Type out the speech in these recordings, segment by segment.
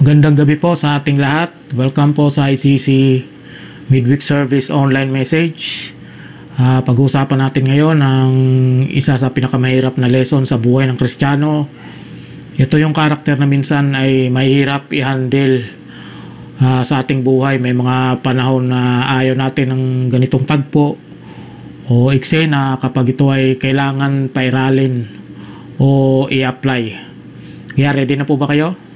Magandang gabi po sa ating lahat. Welcome po sa ICC Midweek Service Online Message. Pag-uusapan natin ngayon ang isa sa pinakamahirap na lesson sa buhay ng Kristiyano. Ito yung karakter na minsan ay mahirap i-handle sa ating buhay. May mga panahon na ayaw natin ng ganitong tagpo o eksena kapag ito ay kailangan pairalin o i-apply. Kaya ready na po ba kayo?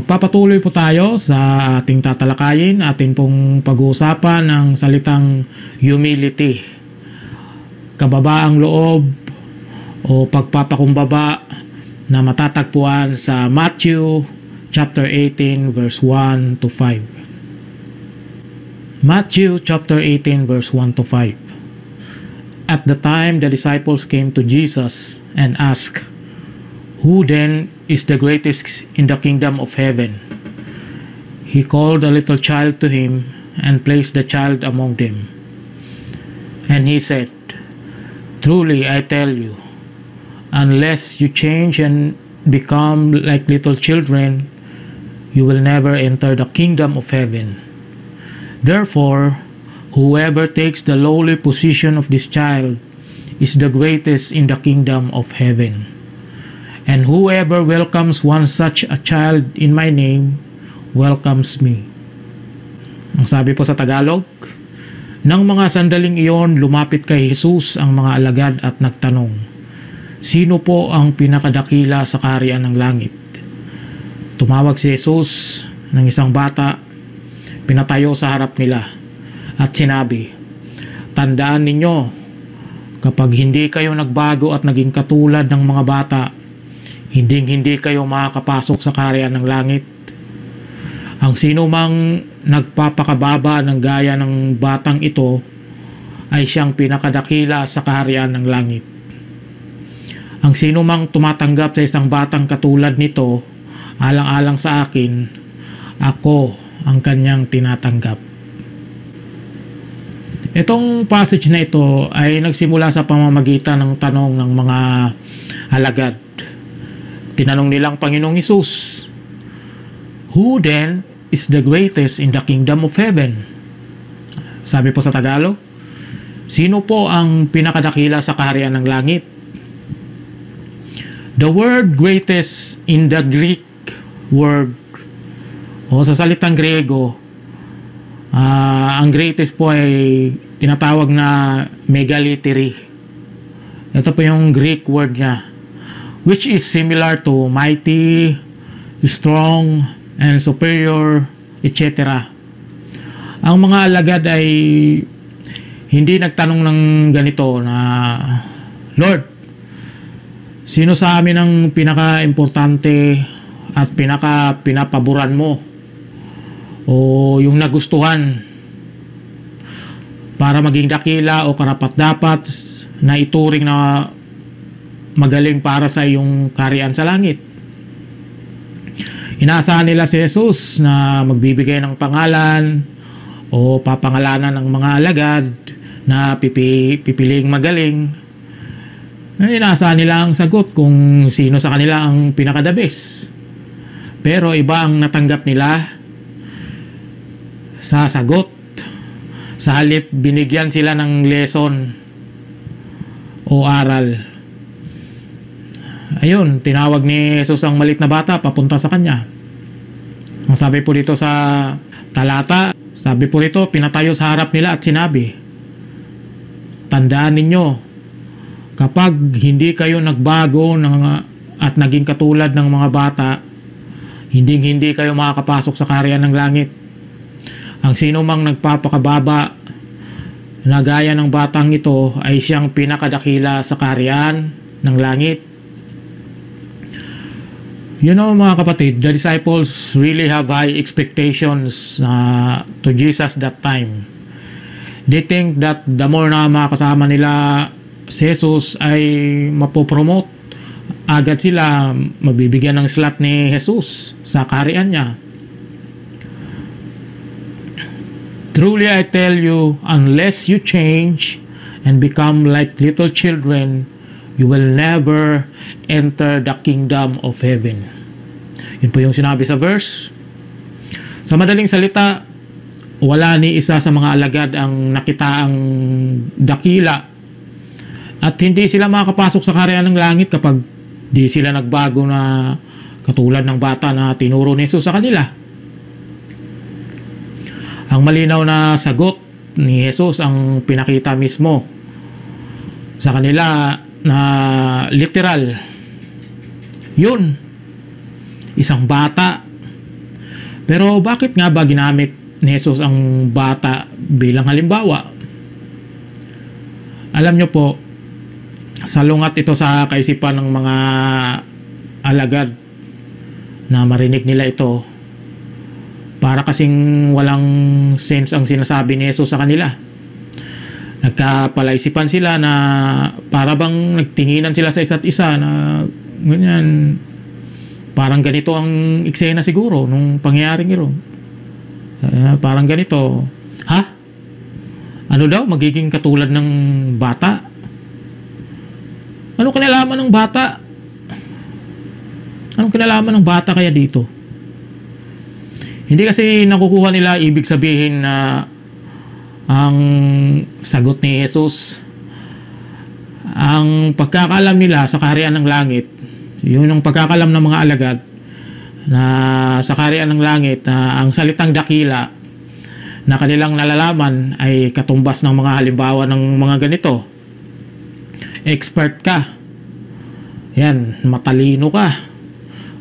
Magpapatuloy po tayo sa ating tatalakayin, atin pong pag-uusapan ng salitang humility, kababaang loob o pagpapakumbaba na matatagpuan sa Matthew chapter 18 verse 1 to 5. Matthew chapter 18 verse 1 to 5. At the time the disciples came to Jesus and asked, "Who then is the greatest in the kingdom of heaven?" He called a little child to him and placed the child among them. And he said, "Truly I tell you, unless you change and become like little children, you will never enter the kingdom of heaven. Therefore, whoever takes the lowly position of this child is the greatest in the kingdom of heaven. And whoever welcomes one such a child in my name welcomes me." Ang sabi po sa Tagalog, nang mga sandaling iyon, lumapit kay Jesus ang mga alagad at nagtanong, "Sino po ang pinakadakila sa kaharian ng langit?" Tumawag si Jesus ng isang bata, pinatayo sa harap nila at sinabi, "Tandaan ninyo, kapag hindi kayo nagbago at naging katulad ng mga bata, hindi kayo makakapasok sa kaharian ng langit. Ang sino mang nagpapakababa ng gaya ng batang ito ay siyang pinakadakila sa kaharian ng langit. Ang sino mang tumatanggap sa isang batang katulad nito, alang-alang sa akin, ako ang kanyang tinatanggap." Itong passage na ito ay nagsimula sa pamamagitan ng tanong ng mga alagad. Tinanong nilang Panginoong Hesus, "Who then is the greatest in the kingdom of heaven?" Sabi po sa Tagalog, sino po ang pinakadakila sa kaharian ng langit? The word greatest in the Greek word o sa salitang Griego, ang greatest po ay tinatawag na megaliteri. Ito po yung Greek word niya, which is similar to mighty, strong, and superior, etc. Ang mga alagad ay hindi nagtanong ng ganito na, "Lord, sino sa amin ang pinaka-importante at pinaka-pinapaboran mo o yung nagustuhan para maging dakila o karapat-dapat na ituring na magaling para sa iyong kaharian sa langit?" Inaasahan nila si Jesus na magbibigay ng pangalan o papangalanan ng mga alagad na pipiling magaling. Inaasahan nila ang sagot kung sino sa kanila ang pinaka-the best. Pero iba ang natanggap nila sa sagot. Sa halip, binigyan sila ng lesson o aral. Ayun, tinawag ni Jesus ang maliit na bata papunta sa kanya. Ang sabi po dito sa talata, sabi po dito, pinatayo sa harap nila at sinabi, "Tandaan ninyo, kapag hindi kayo nagbago at naging katulad ng mga bata, hindi kayo makakapasok sa kaharian ng langit. Ang sino mang nagpapakababa na gaya ng batang ito ay siyang pinakadakila sa kaharian ng langit." You know mga kapatid, the disciples really have high expectations to Jesus that time. They think that the more na makasama nila si Jesus ay mapopromote agad sila, mabibigyan ng slot ni Jesus sa kaharian niya. Truly I tell you, unless you change and become like little children, you will never enter the kingdom of heaven. Yun po yung sinabi sa verse. Sa madaling salita, wala ni isa sa mga alagad ang nakitaang dakila at hindi sila makakapasok sa kaharian ng langit kapag di sila nagbago na katulad ng bata na tinuro ni Jesus sa kanila. Ang malinaw na sagot ni Jesus ang pinakita mismo sa kanila na literal. Yun, isang bata. Pero bakit nga ba ginamit ni Jesus ang bata bilang halimbawa? Alam nyo po, salungat ito sa kaisipan ng mga alagad na marinig nila ito. Para kasing walang sense ang sinasabi ni Jesus sa kanila. Nagkapalaisipan sila na para bang nagtinginan sila sa isa't isa na ganyan. Parang ganito ang eksena siguro nung pangyayaring ito. Parang ganito. Ha? Ano daw? Magiging katulad ng bata? Anong kinalaman ng bata? Anong kinalaman ng bata kaya dito? Hindi kasi nakukuha nila ibig sabihin na ang sagot ni Jesus, ang pagkakalam nila sa kaharian ng langit, yun ang pagkakalam ng mga alagad na sa kaharian ng langit na ang salitang dakila na kanilang nalalaman ay katumbas ng mga halimbawa ng mga ganito. Expert ka, yan, matalino ka,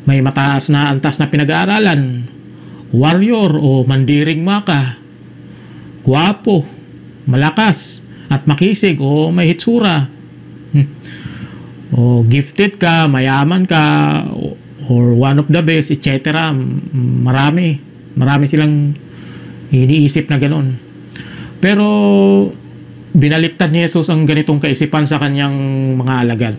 may mataas na antas na pinag-aaralan, warrior o mandiring maka, guwapo, malakas at makisig o may hitsura, o gifted ka, mayaman ka, or one of the best, etc. Marami silang iniisip na ganun. Pero binaliktad ni Jesus ang ganitong kaisipan sa kanyang mga alagad.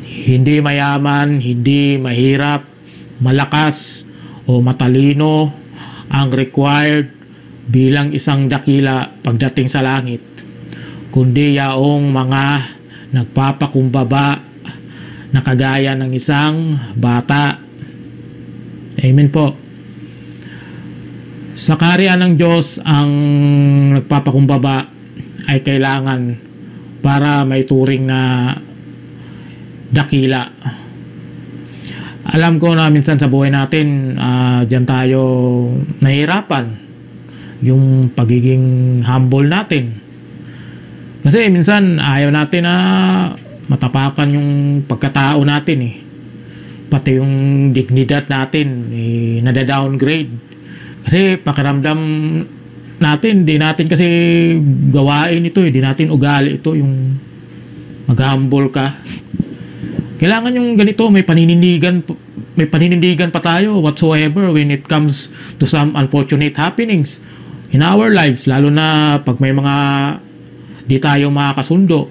Hindi mayaman, hindi mahirap, malakas o matalino ang required bilang isang dakila pagdating sa langit, kundi yaong mga nagpapakumbaba na kagaya ng isang bata. Amen po. Sa kaharian ng Diyos, ang nagpapakumbaba ay kailangan para may turing na dakila. Alam ko na minsan sa buhay natin, diyan tayo nahihirapan yung pagiging humble natin. Kasi minsan ayaw natin na matapakan yung pagkatao natin eh. Pati yung dignidad natin nada-downgrade. Kasi pakiramdam natin, di natin kasi gawain ito eh, di natin ugali ito yung mag-humble ka. Kailangan yung ganito, may paninindigan pa tayo whatsoever when it comes to some unfortunate happenings in our lives, lalo na pag may mga di tayo makakasundo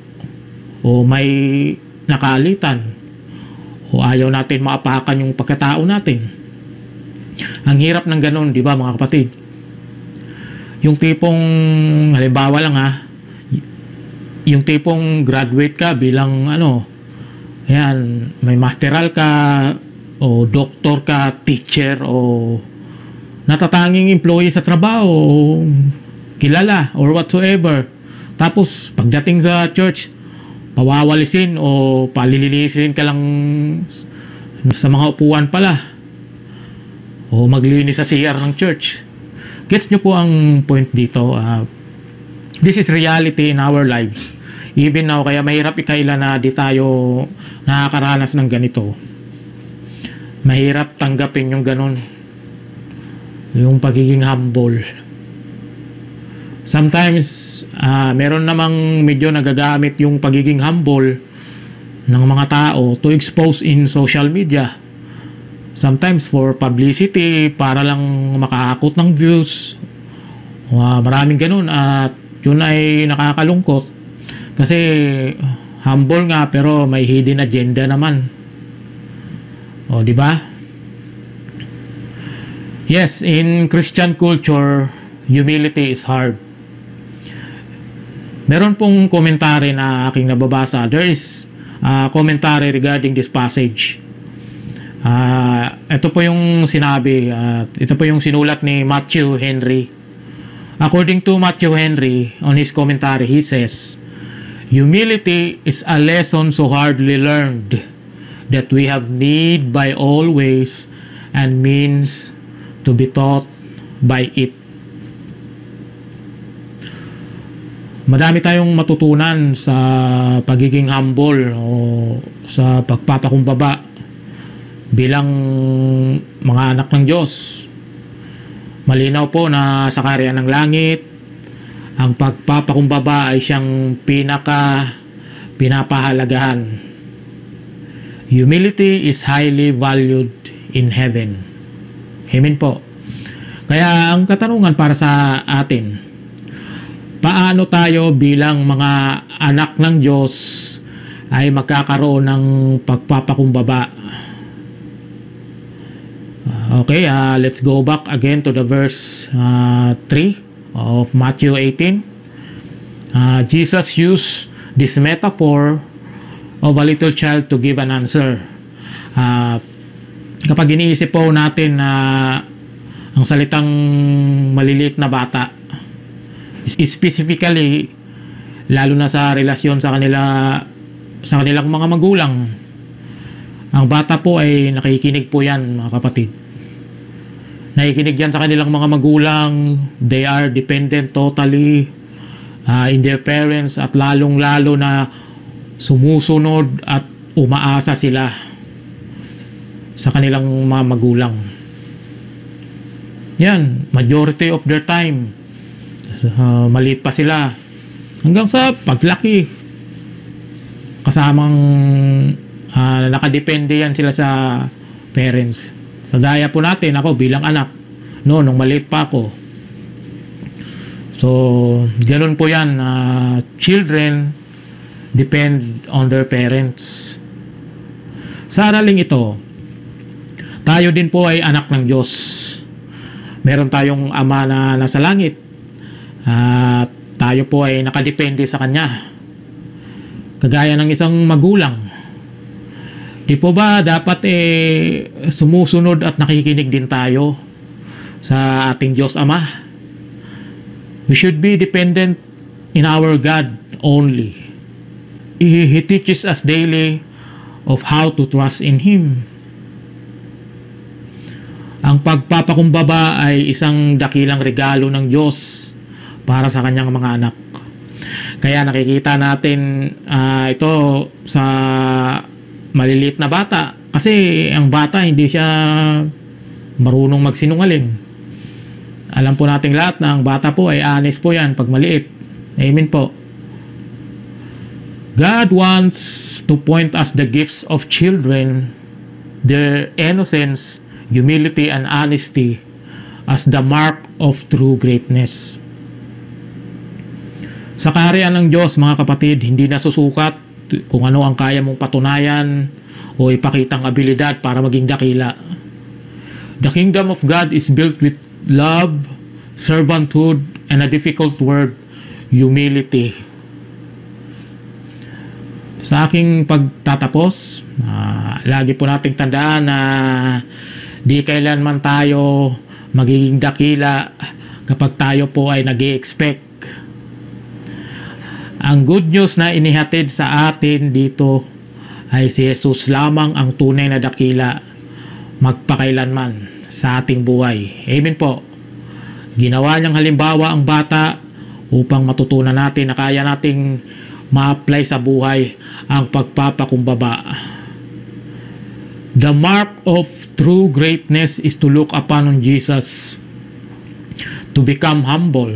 o may nakalitan o ayaw natin maapakan yung pagkatao natin. Ang hirap ng ganun, di ba mga kapatid? Yung tipong, halimbawa lang yung tipong graduate ka bilang yan, may masteral ka o doktor ka, teacher o natatanging employee sa trabaho o kilala or whatsoever. Tapos pagdating sa church, pawawalisin o palilinisin ka lang sa mga upuan pala o maglinis sa CR ng church. Gets nyo po ang point dito? This is reality in our lives. Even now, kaya mahirap ikaila na di tayo nakakaranas ng ganito. Mahirap tanggapin yung ganun. Yung pagiging humble. Sometimes, meron namang medyo nagagamit yung pagiging humble ng mga tao to expose in social media. Sometimes for publicity, para lang makaakot ng views Maraming ganun at yun ay nakakalungkot kasi humble nga pero may hidden agenda naman. Di ba? Yes, in Christian culture, humility is hard. Meron pong komentary na aking nababasa. There is commentary regarding this passage. Ito po yung sinabi, ito po yung sinulat ni Matthew Henry. According to Matthew Henry, on his commentary, he says, humility is a lesson so hardly learned that we have need by all ways and means to be taught by it. Madami tayong matutunan sa pagiging humble o sa pagpapakumbaba bilang mga anak ng Diyos. Malinaw po na sa kaharian ng langit, ang pagpapakumbaba ay siyang pinapahalagahan. Humility is highly valued in heaven. Amen po. Kaya ang katanungan para sa atin, paano tayo bilang mga anak ng Diyos ay magkakaroon ng pagpapakumbaba? Okay, let's go back again to the verse 3 of Matthew 18. Jesus used this metaphor of a little child to give an answer. Kapag iniisip po natin na ang salitang maliliit na bata, specifically lalo na sa relasyon sa kanilang mga magulang, ang bata po ay nakikinig po yan, mga kapatid. Nakikinig yan sa kanilang mga magulang. They are dependent totally in their parents at lalong-lalo na sumusunod at umaasa sila sa kanilang mga magulang. Yan, majority of their time. Maliit pa sila hanggang sa paglaki, kasamang nakadepende yan sila sa parents. Kagaya po natin, ako bilang anak nung maliit pa ako. So ganoon po yan. Children depend on their parents. Sa araling ito, tayo din po ay anak ng Diyos. Meron tayong Ama na nasa langit. Tayo po ay nakadepende sa Kanya. Kagaya ng isang magulang. Di po ba dapat sumusunod at nakikinig din tayo sa ating Diyos Ama? We should be dependent in our God only. He teaches us daily of how to trust in Him. Ang pagpapakumbaba ay isang dakilang regalo ng Diyos para sa Kanyang mga anak. Kaya nakikita natin ito sa maliliit na bata, kasi ang bata hindi siya marunong magsinungaling. Alam po nating lahat na ang bata po ay honest po yan pag maliit. Amen po. God wants to point us the gifts of children, their innocence, humility, and honesty as the mark of true greatness. Sa kaharian ng Diyos, mga kapatid, hindi nasusukat kung ano ang kaya mong patunayan o ipakitang abilidad para maging dakila. The kingdom of God is built with love, servanthood, and a difficult word, humility. Sa aking pagtatapos, lagi po nating tandaan na di kailanman tayo magiging dakila kapag tayo po ay nag-i-expect. Ang good news na inihatid sa atin dito ay si Jesus lamang ang tunay na dakila magpakailanman sa ating buhay. Amen po. Ginawa niyang halimbawa ang bata upang matutunan natin na kaya nating ma-apply sa buhay ang pagpapakumbaba. The mark of true greatness is to look upon Jesus, to become humble.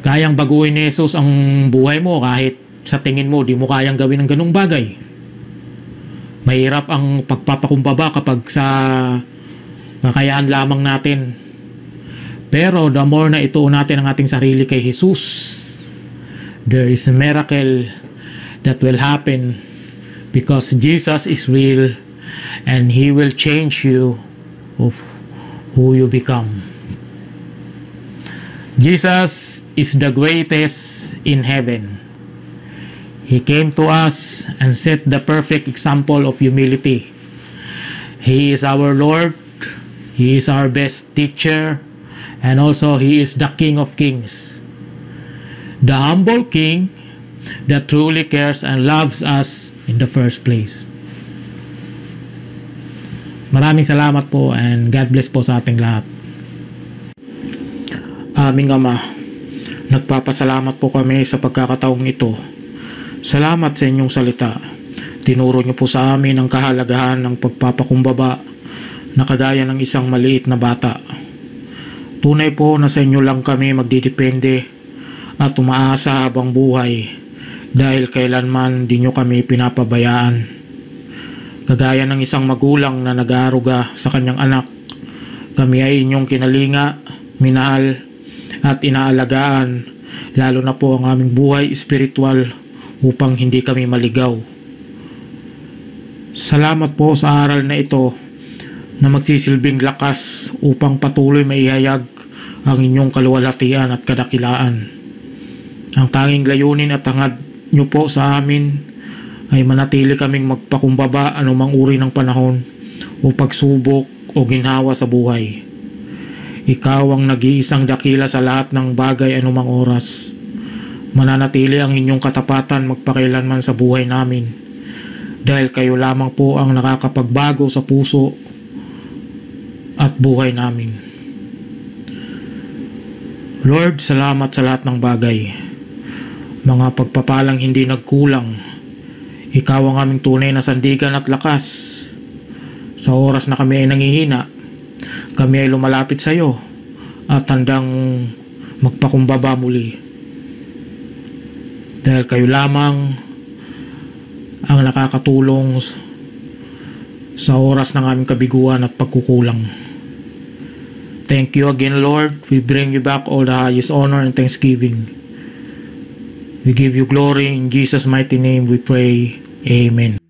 Kayang baguhin ni Jesus ang buhay mo kahit sa tingin mo di mo kayang gawin ng ganung bagay. Mahirap ang pagpapakumbaba kapag sa kakayaan lamang natin. Pero the more na ituon natin ang ating sarili kay Jesus, there is a miracle that will happen because Jesus is real and He will change you of who you become. Jesus is the greatest in heaven. He came to us and set the perfect example of humility. He is our Lord. He is our best teacher. And also, He is the King of Kings. The humble King that truly cares and loves us in the first place. Maraming salamat po and God bless po sa ating lahat. Aming Ama, nagpapasalamat po kami sa pagkakataong ito. Salamat sa inyong salita. Tinuro niyo po sa amin ang kahalagahan ng pagpapakumbaba na kagaya ng isang maliit na bata. Tunay po na sa inyo lang kami magdidepende at umaasa habang buhay dahil kailanman di nyo kami pinapabayaan. Kagaya ng isang magulang na nag-aaruga sa kanyang anak, kami ay inyong kinalinga, minahal at inaalagaan, lalo na po ang aming buhay espiritual upang hindi kami maligaw. Salamat po sa aral na ito na magsisilbing lakas upang patuloy maihayag ang inyong kaluwalhatian at kadakilaan. Ang tanging layunin at hangad nyo po sa amin ay manatili kaming magpakumbaba anumang uri ng panahon o pagsubok o ginhawa sa buhay. Ikaw ang nag-iisang dakila sa lahat ng bagay anumang oras. Mananatili ang inyong katapatan magpakailanman sa buhay namin dahil kayo lamang po ang nakakapagbago sa puso at buhay namin. Lord, salamat sa lahat ng bagay. Mga pagpapalang hindi nagkulang. Ikaw ang aming tunay na sandigan at lakas. Sa oras na kami ay nangihina, kami ay lumalapit sa iyo at handang magpakumbaba muli. Dahil kayo lamang ang nakakatulong sa oras ng aming kabiguan at pagkukulang. Thank you again, Lord. We bring you back all the highest honor and thanksgiving. We give you glory. In Jesus' mighty name we pray. Amen.